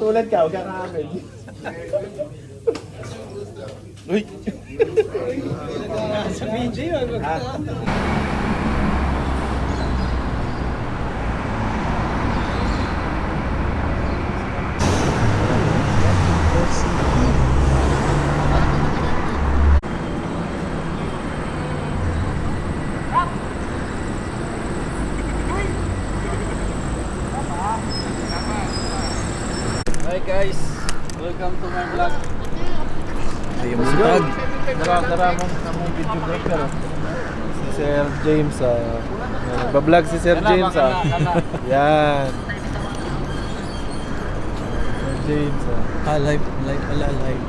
Tulad ka, huwag ka namin. Uy! Sa video yun. Hi guys, welcome to my vlog. Ayun mo vlog. Dara mo ng videographer. Si Sir James nagba-vlog si Sir James Yan. Sir James Live pala, live.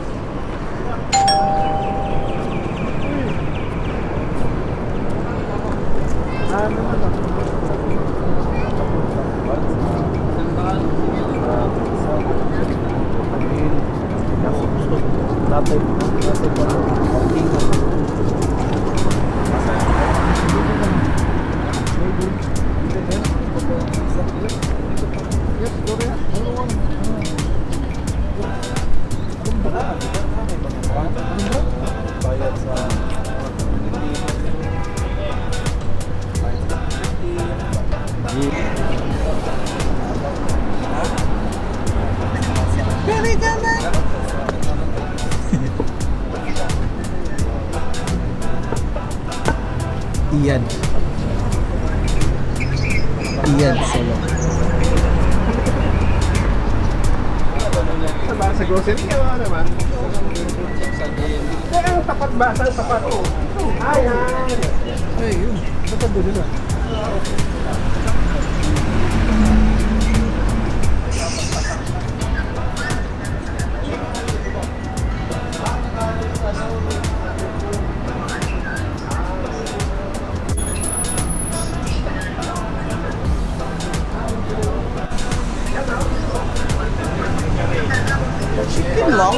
Natay pa parking bayad sa Iyan solo. Sa grocery ka ba naman? Tapat ba? Saan tapat? Ay, Ay, yun. Ba't ang dulo na? Chicken lang.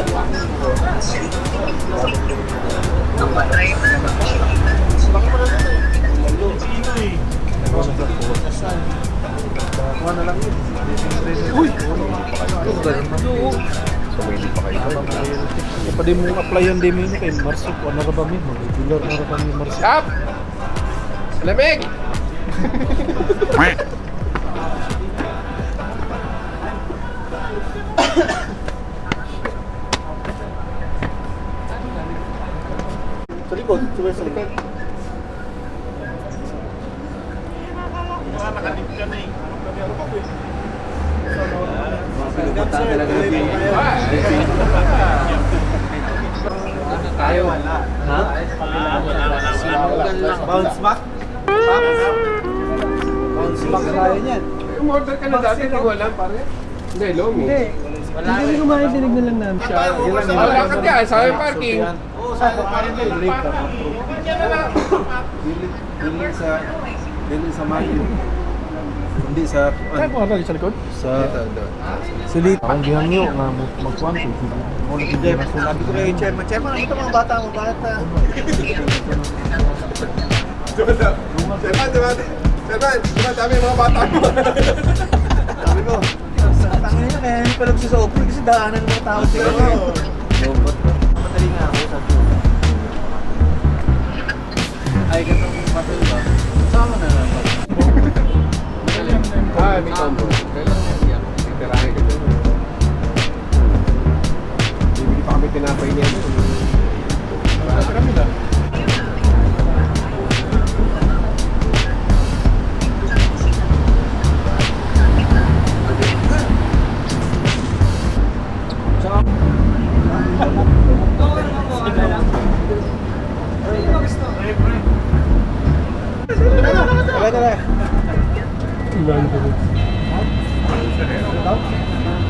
Baka na lang yun. Uy! So, hindi pa kayo. Pwede mong apply yung demo yun kay Marsuk. Ano ka ba min? Regular na ka ba ni Marsuk? Stop! Lamig! Sa likod, sa likod. Nakadip ka na eh. Pinupunta talaga ng tayo. Ha? Bounce back? Bounce back tayo niyan. Umorder ka na dati, hindi ko alam pare. Hindi, long eh. Hindi kumain, dinig na lang namin siya. Wala ka diyan, sa may parking. Oo, sa parking. Dili sa Mayo. Hindi sa... Saan po ka sa likod? Sa... Sulit. Akong gihangyo nga magkuhan ko. Sabi ko kay Chairman, Chairman, ano ito mga bata? Chairman, dami mga bata mo. Sabi ko, tangin niya kaya hindi pa lang siya sa open kasi daanan ng mga tao sila. Madali nga ako, sabi ko. Ay, ganun matil ba? Sama na lang. Ah, may combo. Kailangan yan. Tirahin ka dyan. Bibili pa kami tinapay niya. Marami kami na.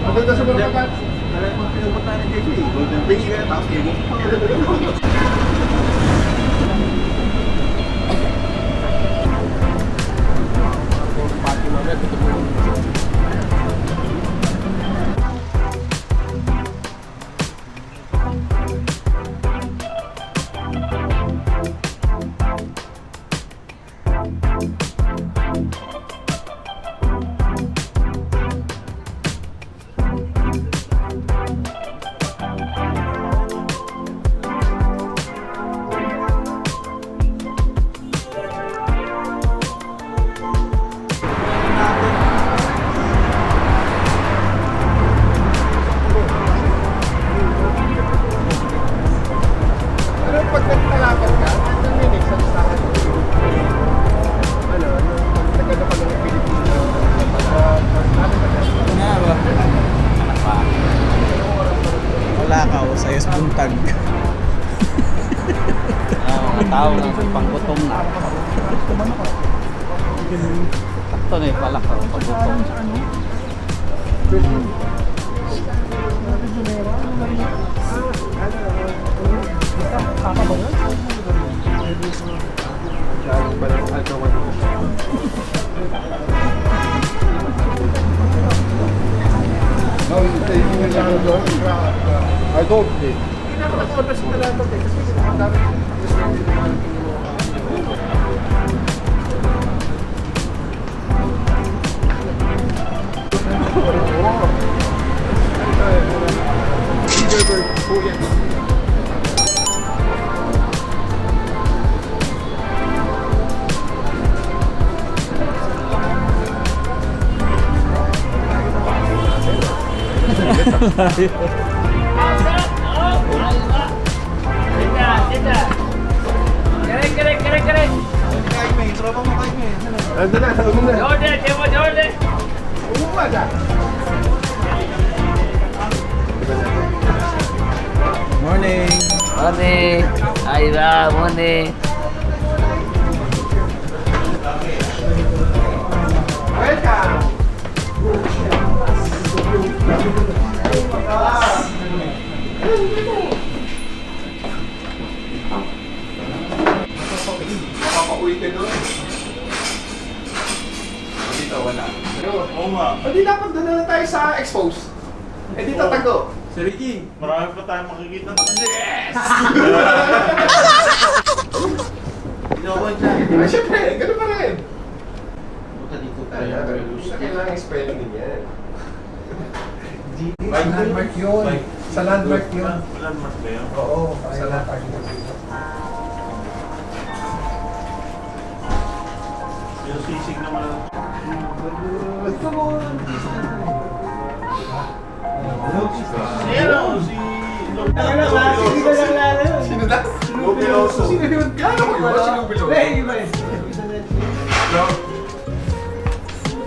Maganda sa mga kapat. Pinupunta ng JJ. Golden Bay kaya tapos Ito na yung palak ako. Pagbutok. I don't think. Ando na, ano na? Umaga. Morning! Morning. Ayra, morning. Welcome. Papauwi ka doon. Dito wala. Oo nga. O di dapat doon na lang tayo sa expose. Eh di tatago. Si Ricky, marami pa tayong makikita. Yes! Ginawan siya. Ay, syempre, ganun pa rin. Buta dito Kaya, kailangan spelling din yan. Bike Landmark yun. Sa landmark yun. Landmark ba yun? Oo, sa landmark yun. Yung sisig naman. Gusto mo, Sino? Si... Sino na? Lupiloso. Sino yun? Gano'n ko yun? Sino Biloso? iba yun.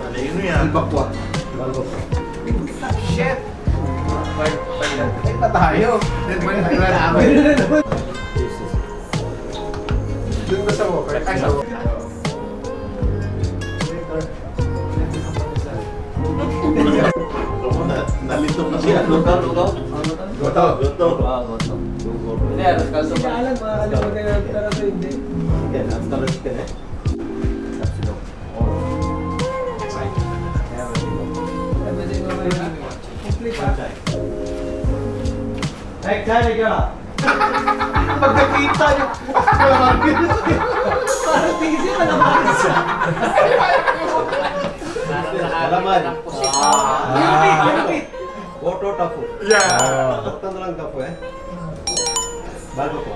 Ano yun yan? Albapwa. Shit! Ay, pa tayo. Doon ba sa Walker? Ay, sa Walker. Nalito kasi. Lugaw. Goto. Goto. Goto. Hindi, alas kalso Hindi pa. alam, makakalimutan na pero ito hindi. Sabi din mo ngayon, complete ha? Pagkakita yung Parang tingin siya, malakas. Alaman. Lupit. Goto tapo. Yeah. Tandrang tapo eh. Bago po.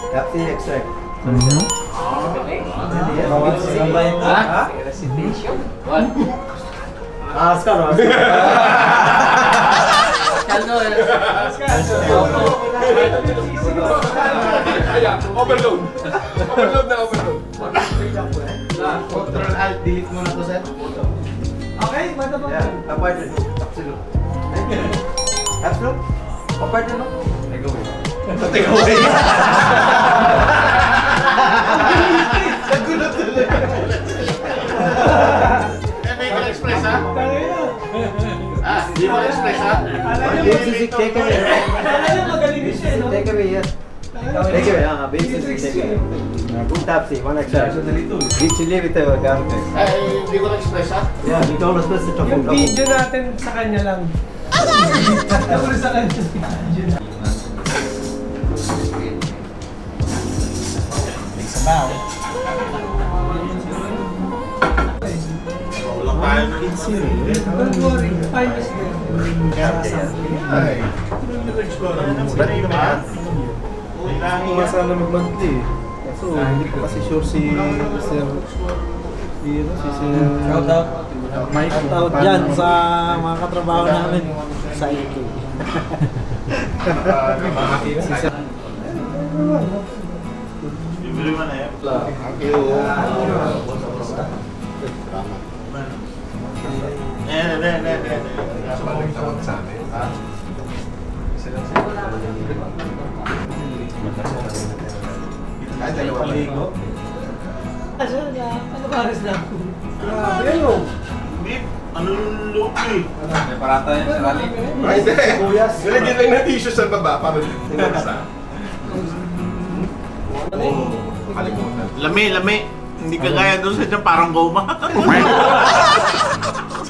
Capsi extract. Ha? Recitation. One. Askar. Kaldo. Ayan, overload. Overload na overload. Control Alt delete mo na to, sir. Okay, bata pa. Yeah, apart na. Absolute. Absolute? Apart na no? Take away. Take away. American Express ha? Tangina. Di ba Express ha? Take away. Akala niya magaling siya, no? Take away, yes. Take away, basic take away. Two tapsi, one extra. With chili with the garlic. Ay, di ko na-express ha? Yeah, we don't express the Yung video natin sa kanya lang. Tapos sa kanya sa video na. Walang tayo ng insir. Don't worry, time is there. Ay. Kailangan sana mag-monthly. Kaso hindi ko kasi sure si Sir... Shout out. May shout out dyan sa mga katrabaho namin sa ito. Bibili mo na yan. Thank you. Tawag sa amin. Ay, dalawa. Ano pares na? Beef, ano yung loob eh? May parata yan sa rally. Ay, hindi. Nilagyan lang ng tissue sa baba para tinursa. Lami, lami. Hindi ka gaya doon sa dyan, parang goma.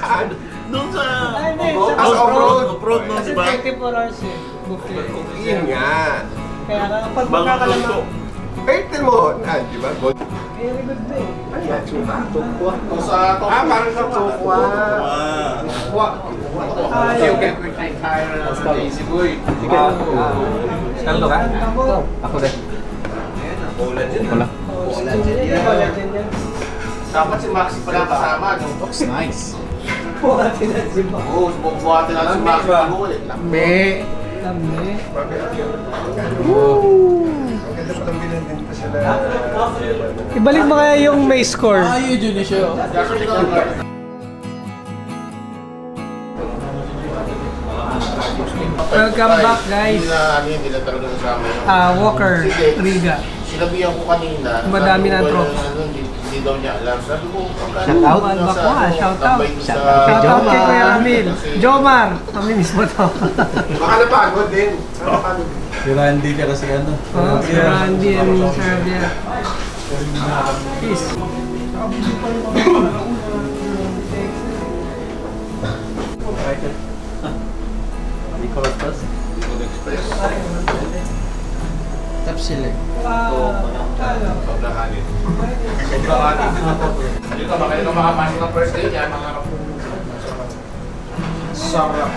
Saan? Doon sa... Ay, hindi. Ah, sa off-road. Off-road, no, Kasi di ba? 24 hours eh. Buffet. Yun nga. Kaya pag Bagong magkakalamang, luto. Airtel mo, di ba? Gold. very good na eh. Ay, tsura. Tukwa. Sa Parang sa tukwa. Wow. Ay, Kaldo ka? Ako din. Wala. wala din yan. Dapat si Maxi pala kasama, no? Looks nice. Wala din yan si Bob. Oo, bubuhatin natin si Maxi ako eh. Lambi. Ang ganda palang bilhin din pa sila. Ibalik mo kaya yung may score. Yun yun siya. Welcome back guys. Ano yun, nila talaga kasama yun. Walker Riga. Sinabihan ko kanina. Madami sabi ng ko, tropa. Hindi daw niya alam. Sabi ko, Shout out. Welcome back mo shout out. Shout out kay Kuya Ramil. Jomar, kami mismo to. Baka napagod din. Napagod. Si Randy ka kasi ano. Si Randy and Sir Dia. Peace. Nicolas Paz. Tapsile. Sobrang kanin. Dito ba kayo makapasok ng first day niya? Sarap.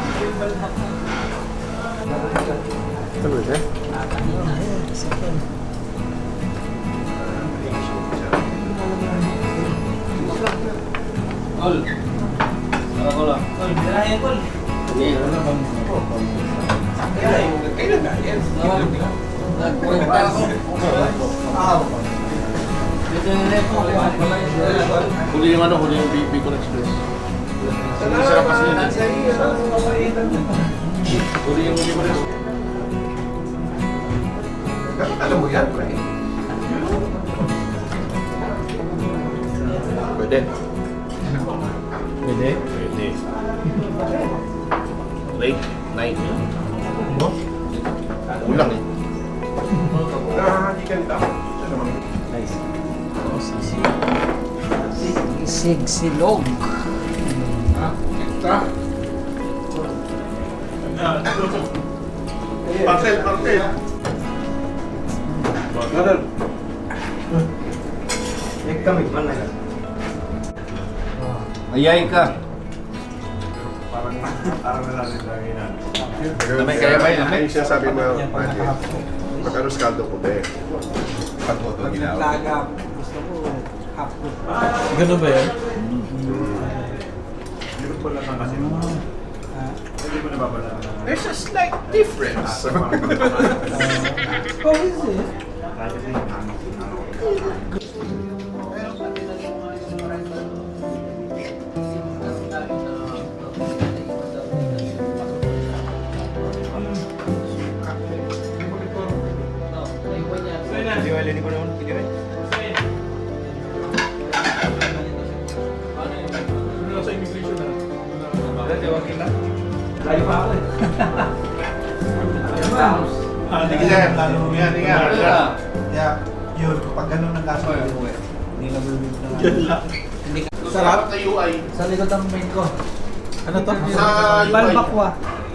Ito ba siya? Ol. Sarap ko lang. Kailan na? Yes. Nagpunta ako. Huli yung ano, huli yung Bicol Express. Sarap kasi yun eh. Huli yung Bicol Express. Dapat alam mo yan, pre. Pwede. Pwede? Pwede. Late night. Mo? Ulang eh. Hindi ka nila. Nice. Oh, sisi. Sigsilog. Parcel, parcel. Ganun. Kami, man na yan. Ayay ka. Parang nalalit lang yun. Lamay, kaya ba yun? Lamay? Yung sinasabi mo, Andy, magkano skaldo ko ba eh? Pag mo ito ginawa. Ganun ba yan? There's a slight difference. Hindi ka yan, lalo mo yan. Hindi ka. Kaya, yun, pag ganun ang kaso, hindi na bumibig na. Yan lang. Sarap. Sa UI. Sa likod ang main ko. Ano to? Sa UI. Balbakwa.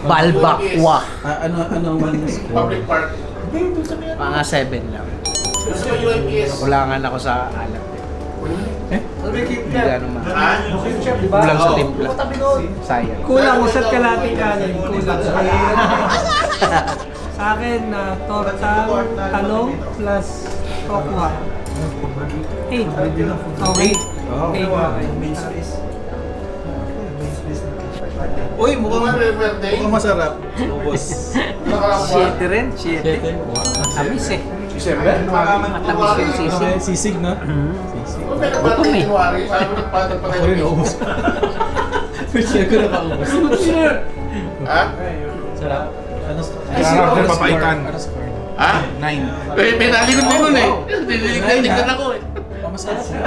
Balbakwa. Anong Public park. Mga 7 lang. Gusto ko UIPS. Kulangan ako sa alat. Hindi gano'n ma. Ha? Kulang sa timpla. Sayang. Kulang usat kalating kanin. Kulang. Sa akin na tortang talong plus tokwa. 8. Okay. 8. Uy, mukhang birthday. masarap. Ubos. 7 rin. 7. Tamis eh. Matamis yung sisig. Sisig na. Gutom eh. Ako rin, ubos. Siya ko nakaubos. Ha? Sarap. Ano papaitan. Ano score? Ha? 9. Eh, penali ko din nun eh. Tignan ako eh. masarap yun.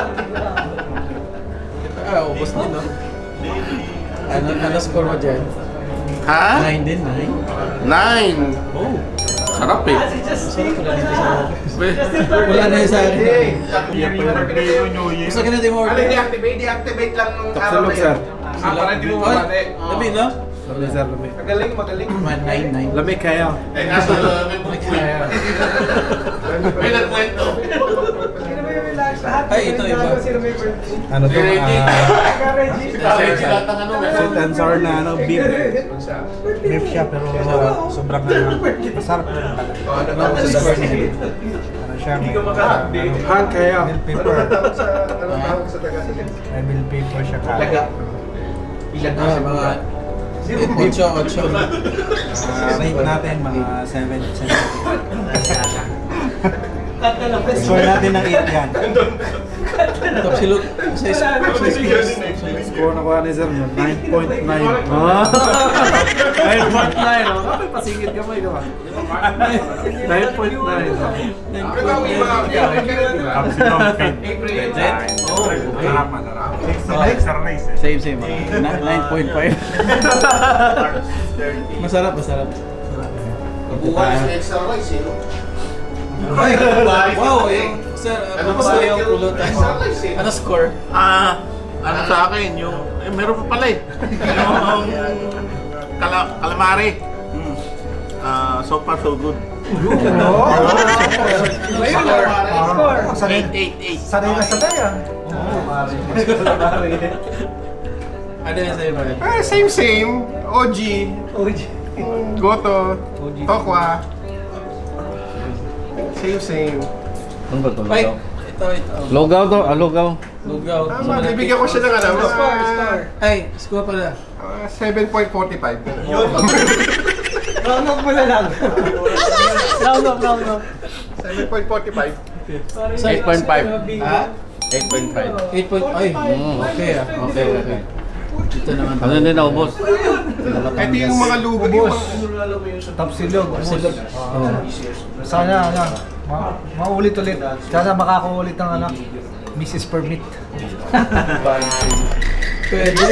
Ubos din, no? Ano score mo dyan? Ha? 9 din, 9. 9. Oh. Sarap eh. Masarap wala dito sa wala na yun sa akin. Gusto ka na din mo order? Deactivate lang nung Tapsilog, sir. para hindi mo mabate. Labi, no? Lami, sir, lami. Magaling. 9. Lami kaya. Eh, kaso may nagkwento. Ay, ito iba. Ano to? Kasi lahat ng ano, Sweet and sour na ano, beef. Beef siya pero sobrang masarap. Ano siya? Hang kaya. Bell pepper. May bell pepper siya kaya. Mga 8. Rate natin mga 7. Score natin ng 8 yan. Top silog. Score na kuha ni sir yun, 9.9. 9.9. Bakit pasingit ka mo ikaw? 9.9. Same. 9.5. Masarap. Bukas extra rice eh. Ay, wow, sir, ano ba yung pulutan? Ano score? Ano sa akin, yung, meron pa pala eh. Yung calamari. So far so good. Sanay 8. sanay na sanay ah. Ano yung sa'yo, Brian? Same. OG. Goto. Tokwa. Same. Ay, ito. Logaw to, logaw. Lugaw. Tama, bibigyan ko siya ng ano. Ay, score pala. 7.45. Round up mo na lang. Round up. 7.45. 8.5. Ha? 8.5. 8 point. Ay, okay ah. Okay. Ito naman. Ano din ako, boss? Ito yung mga lugo. Tapsilog. Sana maulit ulit. Sana makakaulit ng anak. Mrs. Permit. Pwede.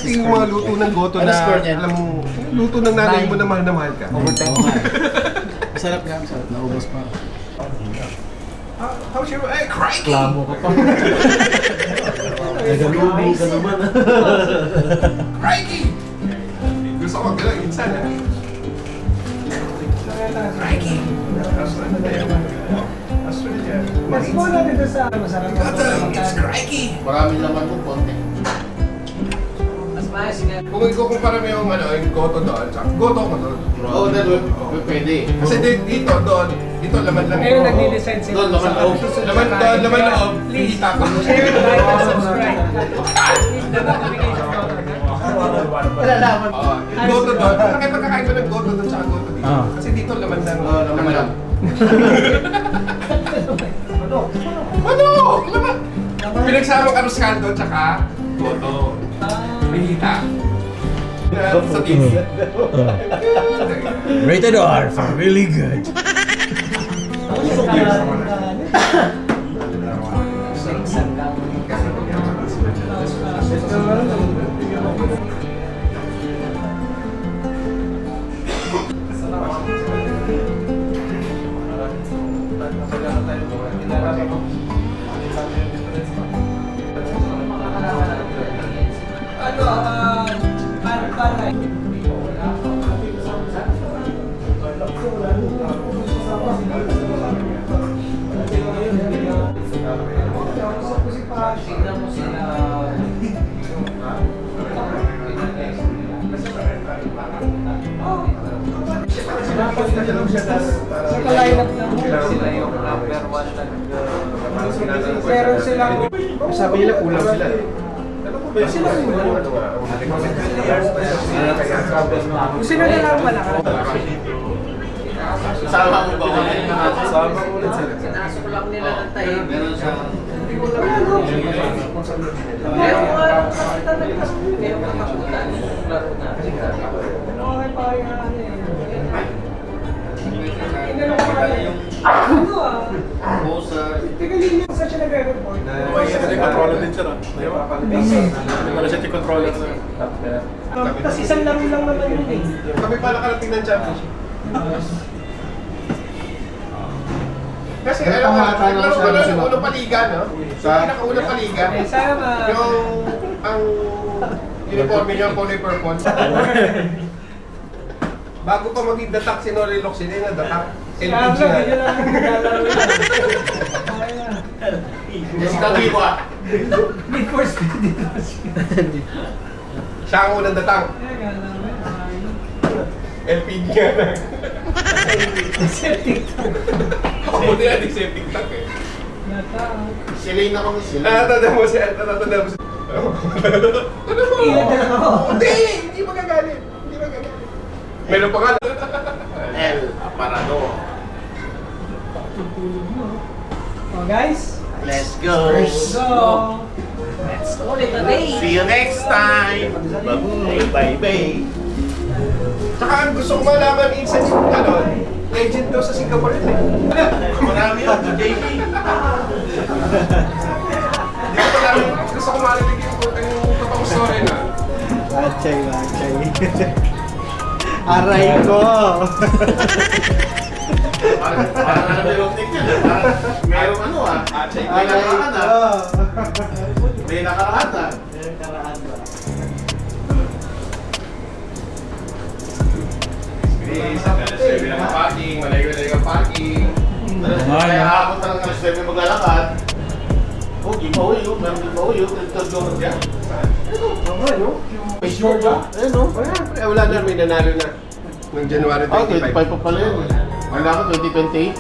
Yung mga luto ng goto Ano na, score niya? alam mo, luto ng nanay mo na mahal ka. Masarap nga. Naubos pa. How's your... Eh, crikey! Klamo ka pa. Nagalubo ka naman. Crikey! Gusto ko gano'n, minsan eh. Crikey! Mas muna dito sa masarap na It's crikey! Maraming naman po, konti. Kung ikukumpara mo yung ano, yung goto doon, tsaka goto ko doon. Oo, pwede. Kasi dito, dito laman lang. Ngayon nagdi-decide sila. Doon, laman loob. Laman doon, laman loob. Hihita ka. Share, like, and subscribe. Hit the notification bell. Yung goto doon, bakit pagkakain ko ng goto doon tsaka goto dito? Kasi dito laman lang. Laman lang. Ano? Laman! Pinagsama ka Ruscaldo tsaka goto. Hihita. Sa TV. Rated R for really good. Naka-lineup lang. Sila yung number 1 na Meron silang... Sabi nila kulang sila. Sila Sino na lang pala ka? Sama mo ba ulit? Sama ulit sila. Sinasok lang nila ng tayo. Meron siyang... Ngayong araw nakita ngayong katakutan. Laro na. Okay pa yung ano eh. Inano ko pala yung... Ano ah? proposal. Teka, hindi na siya nagre-report. Controller din siya, no? Wala siya controller na. Tapos isang laro lang naman yun eh. Kami pa nakarating ng championship. Kasi alam mo, naglaro ko lang ng unang paliga, no? Sa pinakaunang paliga. Eh, sana Ang uniforme niya, color purple. Bago pa maging datak si Noli Locsin, na datak. LPG Sabi, yun na. lang ang naglalaro yun. Kasi kaliwa. Need for speed dito. Siya ang unang datang. LPG nga na. Septic tank. Buti na di septic tank eh. Silay na kami sila. Natatanda mo siya. Natatanda mo siya. Ano mo? Hindi! Hindi magagalit. Hindi magagalit. Meron pa nga. El Aparador. Oh guys, Let's go. so Let's call it a day. See you next time. Bye bye bye. Tsaka ang gusto ko malaman minsan yung legend daw sa Singapore yun eh. Marami yun, JP. Hindi ko malaman. Gusto ko marinig yung totoong story na. Bachay. Aray ko! Parang ano yung tingnan. Merong ano may nakaraan May nakaraan Sabi ng parking, malayo-layo ang parking. Kaya hapon na lang alas 7 maglalakad. Oh, giveaway yun. Meron giveaway yun. Nagtagdoon dyan. May sure ba? Ayun o. Wala na, may nanalo na. Noong January 25. 25 pa pala yun. Wala ko, 2028.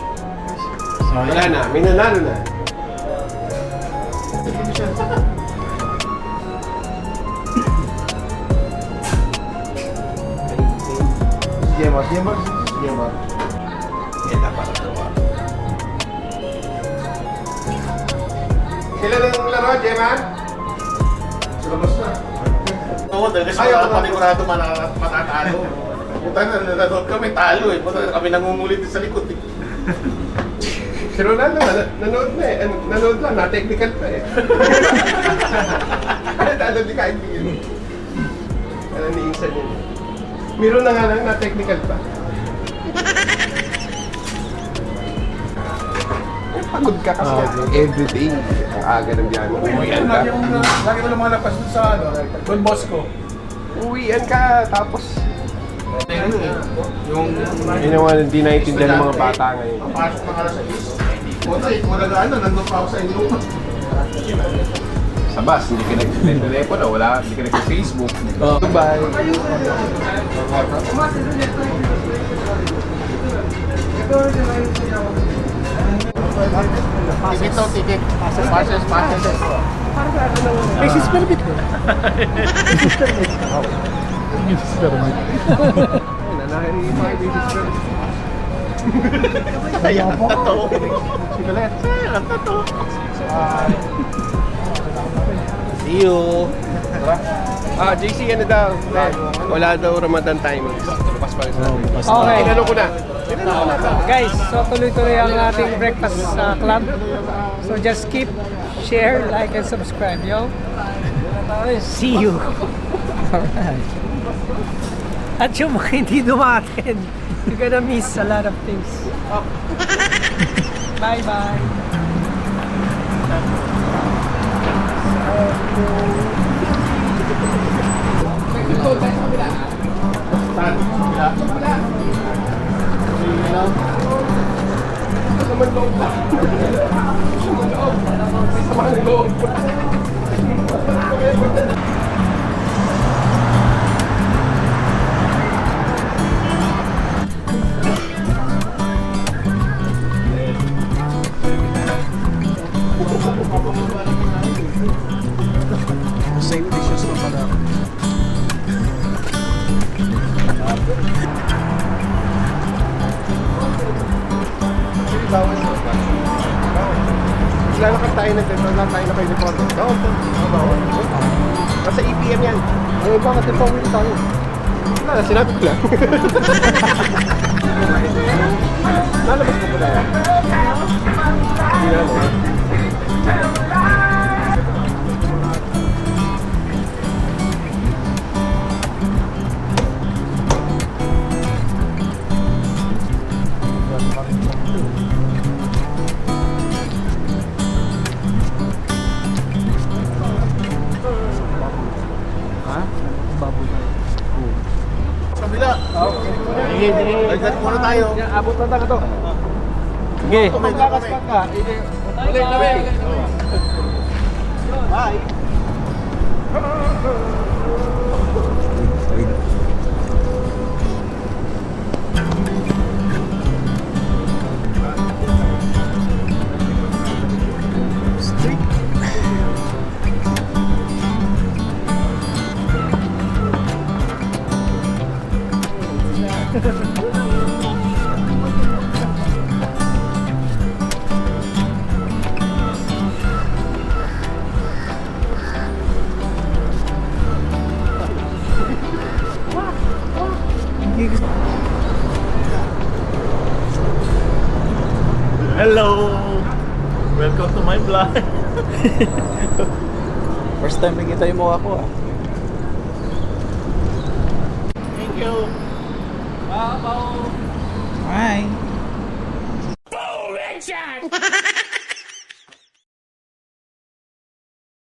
Wala na, may nanalo na. Gemar. Sila ng laro, Jeman? Sa labas na. Oo, dahil kasi wala panigurado matatalo. Puta na, nanonood kami, talo eh. Puta, kami nangungulit din sa likod eh. Si Ronaldo, nanood na eh. Nanood lang, na-technical pa eh. Talo di kaibigan. Ano ni Insan yun. Meron na nga lang, na-technical pa. Pagod ka kasi everyday. Ang aga ng biyahe mo. Uwian ka. Lagi ko lumalabas dun sa Don Bosco. Uwian ka, tapos... Yung ginawa na di naintindihan ng mga bata ngayon. Papasok ng alas 6. Puta, malagaan na, nandun pa ako sa inyo. Sa bus, hindi ka nag-telepono, wala, hindi ka nag-Facebook. Goodbye. Ticket to, ticket. Passes. May sis permit ko. Kaya po. Sikulet. See you. JC, ano daw? Wala daw Ramadan timing. Lupas pa rin sa atin. okay. Tinanong ko na. Guys, so tuloy-tuloy ang ating breakfast club. So just keep, share, like, and subscribe, yo. See you. Alright. At yung mga hindi dumating, you're gonna miss a lot of things. Bye-bye. Naman loob ba? Sama ng loob. Same dishes na pala. Lalakad tayo na dito, lalakad tayo na kayo ni Porto. Bawal. Nasa EPM yan. Ay, bakit ipawin tayo? Wala, sinabi ko lang. Lalabas ko po tayo. Kabila. Sige, sige. Dagdag muna tayo. Abot na tayo to. Sige. Magkakas pa ka. Ulit kami. Bye. Hello! Welcome to my vlog. First time nakita yung mukha ko ah. Thank you! Bye! Bye!